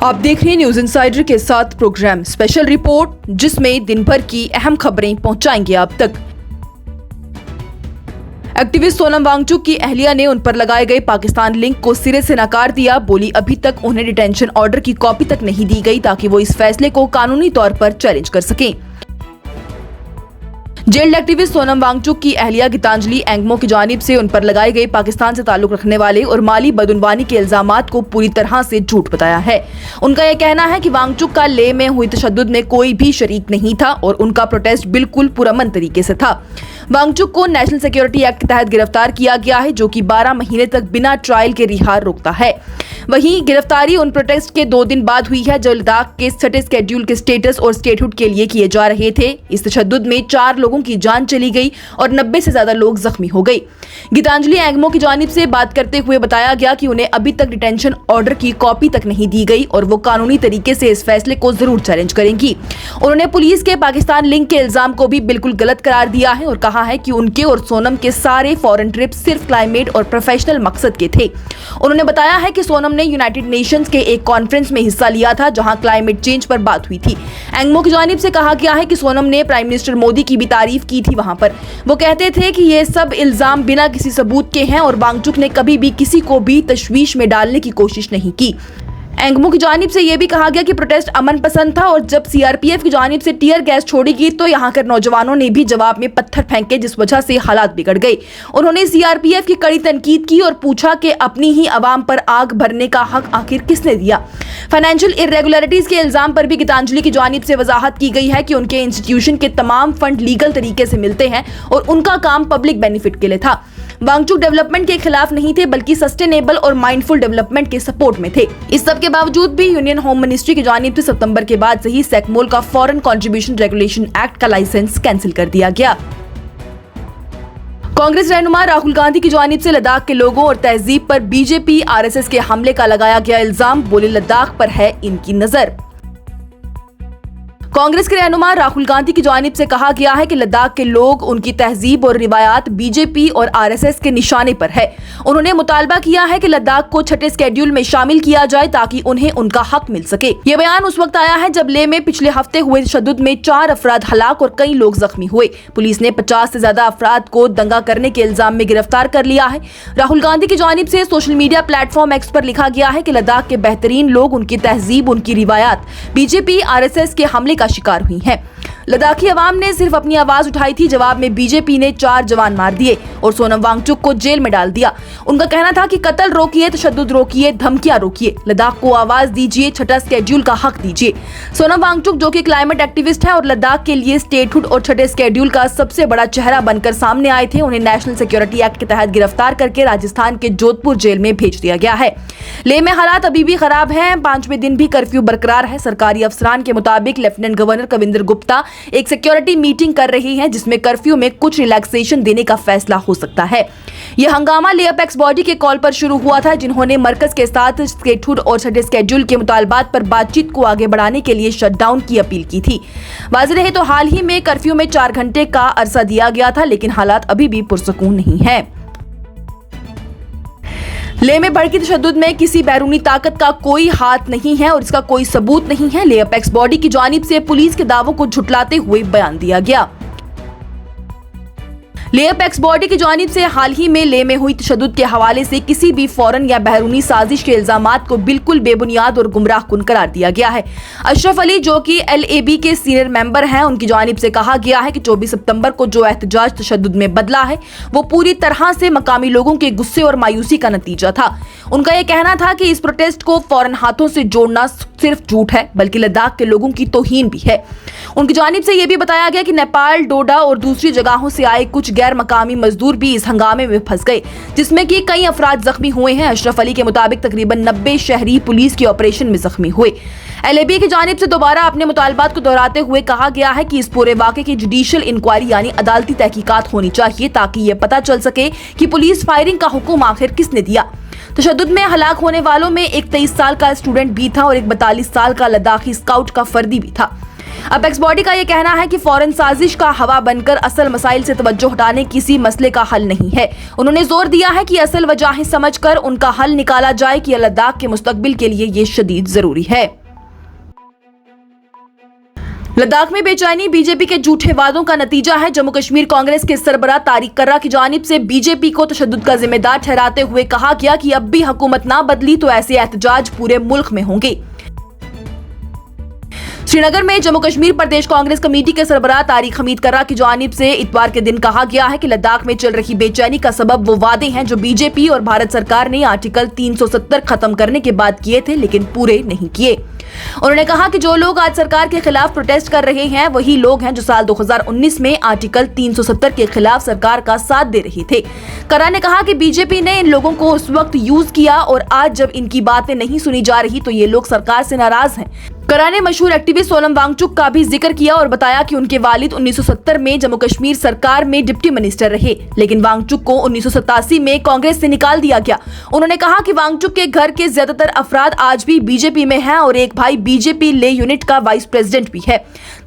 आप देख रहे हैं न्यूज इनसाइडर के साथ प्रोग्राम स्पेशल रिपोर्ट, जिसमें दिन भर की अहम खबरें पहुंचाएंगे आप तक। एक्टिविस्ट सोनम वांगचुक की अहलिया ने उन पर लगाए गए पाकिस्तान लिंक को सिरे से नकार दिया। बोली, अभी तक उन्हें डिटेंशन ऑर्डर की कॉपी तक नहीं दी गई ताकि वो इस फैसले को कानूनी तौर पर चैलेंज कर सकें। जेल्ड एक्टिविस्ट सोनम वांगचुक की अहलिया गीतांजलि एंगमो की जानिब से उन पर लगाए गए पाकिस्तान से ताल्लुक रखने वाले और माली बदउनवानी के इल्जामात को पूरी तरह से झूठ बताया है। उनका यह कहना है कि वांगचुक का लेह में हुई तशद्दुद में कोई भी शरीक नहीं था और उनका प्रोटेस्ट बिल्कुल पुरअमन तरीके से था। वांगचुक को नेशनल सिक्योरिटी एक्ट के तहत गिरफ्तार किया गया है, जो कि 12 महीने तक बिना ट्रायल के रिहा रोकता है। वहीं गिरफ्तारी उन प्रोटेस्ट के 2 दिन बाद हुई है जो लद्दाख के छठे शेड्यूल के स्टेटस और स्टेटहुड के लिए किए जा रहे थे। इस तशद्दुद में 4 लोगों की जान चली गई और 90 से ज्यादा लोग जख्मी हो गए। गीतांजलि एंगमो की जानिब से बात करते हुए बताया गया कि उन्हें अभी तक डिटेंशन ऑर्डर की कॉपी तक नहीं दी गई और वो कानूनी तरीके से इस फैसले को जरूर चैलेंज करेंगी। उन्होंने पुलिस के पाकिस्तान लिंक के इल्जाम को भी बिल्कुल गलत करार दिया है और कहा है कि उनके और सोनम के सारे फॉरेन ट्रिप सिर्फ क्लाइमेट और प्रोफेशनल मकसद के थे। उन्होंने बताया है कि सोनम ने यूनाइटेड नेशंस के एक कॉन्फ्रेंस में हिस्सा लिया था जहां क्लाइमेट चेंज पर बात हुई थी। एंगमो की जानिब से कहा गया है कि सोनम ने प्राइम मिनिस्टर मोदी की भी तारीफ की थी वहां पर। वो कहते थे कि ये सब इल्जाम बिना किसी सबूत के हैं और वांगचुक ने कभी भी किसी को भी तशवीश में डालने की कोशिश नहीं की। एंगमो की जानिब से यह भी कहा गया कि प्रोटेस्ट अमन पसंद था और जब सीआरपीएफ की जानिब से टीयर गैस छोड़ी गई तो यहां के नौजवानों ने भी जवाब में पत्थर फेंके, जिस वजह से हालात बिगड़ गए। उन्होंने सीआरपीएफ की कड़ी तनकीद की और पूछा कि अपनी ही आवाम पर आग भरने का हक आखिर किसने दिया। फाइनेंशियल इरेगुलरिटीज के इल्जाम पर भी गीतांजलि की जानिब से वजाहत की गई है कि उनके इंस्टीट्यूशन के तमाम फंड लीगल तरीके से मिलते हैं और उनका काम पब्लिक बेनिफिट के लिए था। वांगचुक डेवलपमेंट के खिलाफ नहीं थे बल्कि सस्टेनेबल और माइंडफुल डेवलपमेंट के सपोर्ट में थे। इस सब के बावजूद भी यूनियन होम मिनिस्ट्री की जानिब से सितंबर के बाद से ही सेक्मोल का फॉरेन कंट्रीब्यूशन रेगुलेशन एक्ट का लाइसेंस कैंसिल कर दिया गया। कांग्रेस रहनुमा राहुल गांधी की जानिब से लद्दाख के लोगों और तहजीब पर बीजेपी आरएसएस के हमले का लगाया गया इल्जाम। बोले, लद्दाख पर है इनकी नजर। कांग्रेस के रहनुमा राहुल गांधी की जानिब से कहा गया है कि लद्दाख के लोग, उनकी तहजीब और रिवायात बीजेपी और आरएसएस के निशाने पर है। उन्होंने मुतालबा किया है कि लद्दाख को छठे शेड्यूल में शामिल किया जाए ताकि उन्हें उनका हक मिल सके। ये बयान उस वक्त आया है जब लेह में पिछले हफ्ते हुए तशद्दुद में 4 अफराद हलाक और कई लोग जख्मी हुए। पुलिस ने 50 से ज्यादा अफराद को दंगा करने के इल्जाम में गिरफ्तार कर लिया है। राहुल गांधी की जानिब से सोशल मीडिया प्लेटफॉर्म एक्स पर लिखा गया है कि लद्दाख के बेहतरीन लोग, उनकी तहजीब, उनकी रिवायात बीजेपी आरएसएस के हमले का शिकार हुई हैं। लद्दाखी अवाम ने सिर्फ अपनी आवाज उठाई थी। जवाब में बीजेपी ने 4 जवान मार दिए और सोनम वांगचुक को जेल में डाल दिया। उनका कहना था कि कत्ल रोकिए, तशद्दुद रोकिए, धमकियां रोकिए, लद्दाख को आवाज दीजिए, छठा शेड्यूल का हक दीजिए। सोनम वांगचुक, जो कि क्लाइमेट एक्टिविस्ट है और लद्दाख के लिए स्टेटहुड और छठे शेड्यूल का सबसे बड़ा चेहरा बनकर सामने आए थे, उन्हें नेशनल सिक्योरिटी एक्ट के तहत गिरफ्तार करके राजस्थान के जोधपुर जेल में भेज दिया गया है। लेह में हालात अभी भी खराब हैं। 5वें दिन भी कर्फ्यू बरकरार है। सरकारी अफसरान के मुताबिक लेफ्टिनेंट गवर्नर कविंदर गुप्ता एक सिक्योरिटी मीटिंग कर रही हैं जिसमें कर्फ्यू में कुछ रिलैक्सेशन देने का फैसला हो सकता है। यह हंगामा ले अपेक्स बॉडी के कॉल पर शुरू हुआ था, जिन्होंने मरकज के साथ स्टेटहुड और छठे शेड्यूल के मुतालबात पर बातचीत को आगे बढ़ाने के लिए शटडाउन की अपील की थी। वाज़ेह रहे तो हाल ही में कर्फ्यू में 4 घंटे का अरसा दिया गया था, लेकिन हालात अभी भी पुरसुकून नहीं है। लेह में भड़की तशद्दुद में किसी बैरूनी ताकत का कोई हाथ नहीं है और इसका कोई सबूत नहीं है। लेह अपेक्स बॉडी की जानिब से पुलिस के दावों को झुटलाते हुए बयान दिया गया। लेह अपेक्स बॉडी की जानिब से हाल ही में लेह में हुई तशद्दुद के हवाले से किसी भी फौरन या बैरूनी साजिश के इल्जामात को बिल्कुल बेबुनियाद और गुमराहकुन करार दिया गया है। अशरफ अली, जो कि एलएबी के सीनियर मेंबर हैं, उनकी जानिब से कहा गया है कि 24 सितंबर को जो एहतजाज तशद्दुद में बदला है वो पूरी तरह से मकामी लोगों के गुस्से और मायूसी का नतीजा था। उनका यह कहना था कि इस प्रोटेस्ट को फौरन हाथों से जोड़ना सिर्फ झूठ है बल्कि लद्दाख के लोगों की तौहीन भी है। उनकी जानिब से यह भी बताया गया कि नेपाल, डोडा और दूसरी जगहों से आए कुछ गैर मकामी मजदूर भी इस हंगामे में फंस गए, जिसमें कि कई अफराद जख्मी हुए हैं। अशरफ अली के मुताबिक तकरीबन 90 शहरी पुलिस के ऑपरेशन में जख्मी हुए। एलएबी की जानिब से दोबारा अपने मुतालबात को दोहराते हुए कहा गया है कि इस पूरे वाक़े की जुडिशियल इंक्वायरी यानी अदालती तहकीकात होनी चाहिए ताकि ये पता चल सके कि पुलिस फायरिंग का हुक्म आखिर किसने दिया। तशद्दुद में हलाक होने वालों में एक 23 साल का स्टूडेंट भी था और एक 42 साल का लद्दाखी स्काउट का फर्दी भी था। अपेक्स बॉडी का ये कहना है कि फौरन साजिश का हवा बनकर असल मसाइल से तवज्जो हटाने किसी मसले का हल नहीं है। उन्होंने जोर दिया है कि असल वजहें समझकर उनका हल निकाला जाए कि लद्दाख के मुस्तकबिल के लिए ये शदीद जरूरी है। लद्दाख में बेचैनी बीजेपी के झूठे वादों का नतीजा है। जम्मू कश्मीर कांग्रेस के सरबराह तारिक कर्रा की जानिब से बीजेपी को तशद्दुद का जिम्मेदार ठहराते हुए कहा गया कि अब भी हुकूमत ना बदली तो ऐसे एहतजाज पूरे मुल्क में होंगे। श्रीनगर में जम्मू कश्मीर प्रदेश कांग्रेस कमेटी के सरबराह तारिक हमीद कर्रा की जानिब से इतवार के दिन कहा गया है कि लद्दाख में चल रही बेचैनी का सबब वो वादे हैं जो बीजेपी और भारत सरकार ने आर्टिकल 370 खत्म करने के बाद किए थे लेकिन पूरे नहीं किए। उन्होंने कहा कि जो लोग आज सरकार के खिलाफ प्रोटेस्ट कर रहे हैं वही लोग हैं जो साल 2019 में आर्टिकल 370 के खिलाफ सरकार का साथ दे रहे थे। कर्रा ने कहा कि बीजेपी ने इन लोगों को उस वक्त यूज किया और आज जब इनकी बातें नहीं सुनी जा रही तो ये लोग सरकार से नाराज हैं। कर्रा ने मशहूर एक्टिविस्ट सोनम वांगचुक का भी जिक्र किया और बताया कि उनके वालिद 1970 में जम्मू कश्मीर सरकार में डिप्टी मिनिस्टर रहे, लेकिन वांगचुक को 1987 में कांग्रेस से निकाल दिया गया। उन्होंने कहा कि वांगचुक के घर के ज्यादातर अफराद आज भी बीजेपी में हैं और एक भाई बीजेपी ले यूनिट का वाइस प्रेसिडेंट भी है।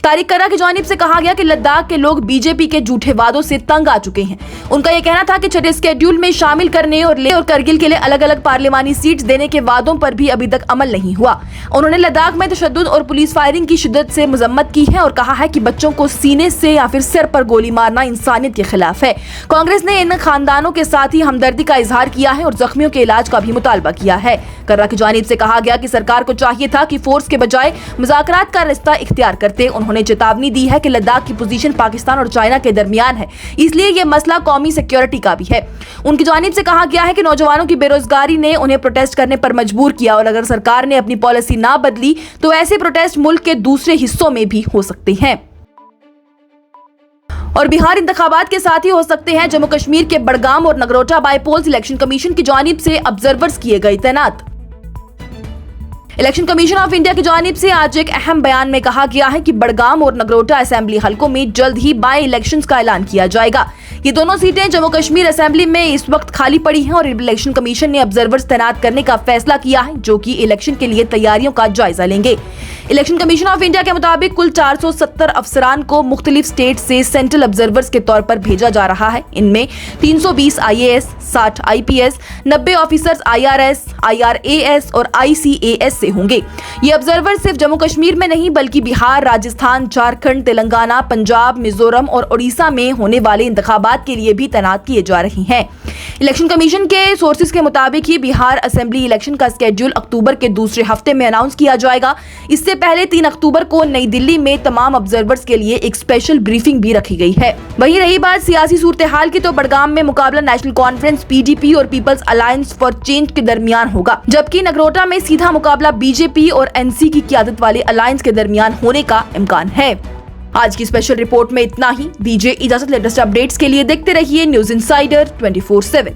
तारिक कर्रा की जानिब से कहा गया कि लद्दाख के लोग बीजेपी के झूठे वादों से तंग आ चुके हैं। उनका यह कहना था कि छठे शेड्यूल में शामिल करने और लेह और करगिल के लिए अलग अलग पार्लिमानी सीट्स देने के वादों पर भी अभी तक अमल नहीं हुआ। उन्होंने लद्दाख में तशद्दुद और पुलिस फायरिंग की शिद्दत से मजम्मत की है और कहा है कि बच्चों को सीने से या फिर सिर पर गोली मारना इंसानियत के खिलाफ है। कांग्रेस ने इन खानदानों के साथ ही हमदर्दी का इजहार किया है और जख्मियों के इलाज का भी मुतालबा किया है। कर्रा की जानिब से कहा गया कि सरकार को चाहिए था कि फोर्स के बजाय मुज़ाकरात का रास्ता इख्तियार करते। उन्होंने चेतावनी दी है कि लद्दाख की पोजीशन पाकिस्तान और चाइना के दरमियान है, इसलिए यह मसला कौमी सिक्योरिटी का भी है। उनकी जानिब से कहा गया है कि नौजवानों की बेरोजगारी ने उन्हें प्रोटेस्ट करने पर मजबूर किया और अगर सरकार ने अपनी पॉलिसी ना बदली तो ऐसे प्रोटेस्ट मुल्क के दूसरे हिस्सों में भी हो सकते हैं और बिहार इंतखाबात के साथ ही हो सकते हैं। जम्मू कश्मीर के बड़गाम और नगरोटा बाईपोल्स इलेक्शन कमीशन की जानिब से ऑब्जर्वर्स किए गए तैनात। इलेक्शन कमीशन ऑफ इंडिया की जानिब से आज एक अहम बयान में कहा गया है कि बड़गाम और नगरोटा असेंबली हलकों में जल्द ही बाई इलेक्शंस का ऐलान किया जाएगा। ये दोनों सीटें जम्मू कश्मीर असेंबली में इस वक्त खाली पड़ी हैं और इलेक्शन कमीशन ने ऑब्जर्वर्स तैनात करने का फैसला किया है जो कि इलेक्शन के लिए तैयारियों का जायजा लेंगे। इलेक्शन कमीशन ऑफ इंडिया के मुताबिक कुल 470 अफसरान को मुख्तलिफ स्टेट से सेंट्रल ऑब्जर्वर्स के तौर पर भेजा जा रहा है। इनमें 320 IAS, 60 IPS, 90 officers IRS, IRAS और ICAS से होंगे। ये ऑब्जर्वर सिर्फ जम्मू कश्मीर में नहीं बल्कि बिहार, राजस्थान, झारखंड, तेलंगाना, पंजाब, मिजोरम और ओडिशा में होने वाले इंतखाबात के लिए भी तैनात किए जा रहे हैं। इलेक्शन कमीशन के सोर्सेज के मुताबिक ही बिहार असेंबली इलेक्शन का स्केड्यूल अक्टूबर के दूसरे हफ्ते में अनाउंस किया जाएगा। इससे पहले 3 अक्टूबर को नई दिल्ली में तमाम ऑब्जर्वर्स के लिए एक स्पेशल ब्रीफिंग भी रखी गई है। वहीं रही बात सियासी सूरत-ए-हाल की तो बड़गाम में मुकाबला नेशनल कॉन्फ्रेंस PDP और पीपल्स अलायंस फॉर चेंज के दरमियान होगा, जबकि नगरोटा में सीधा मुकाबला BJP और NC की क़यादत वाले अलायंस के दरमियान होने का इम्कान है। आज की स्पेशल रिपोर्ट में इतना ही। दीजिए इजाजत। लेटेस्ट अपडेट्स के लिए देखते रहिए न्यूज़ इनसाइडर 24/7।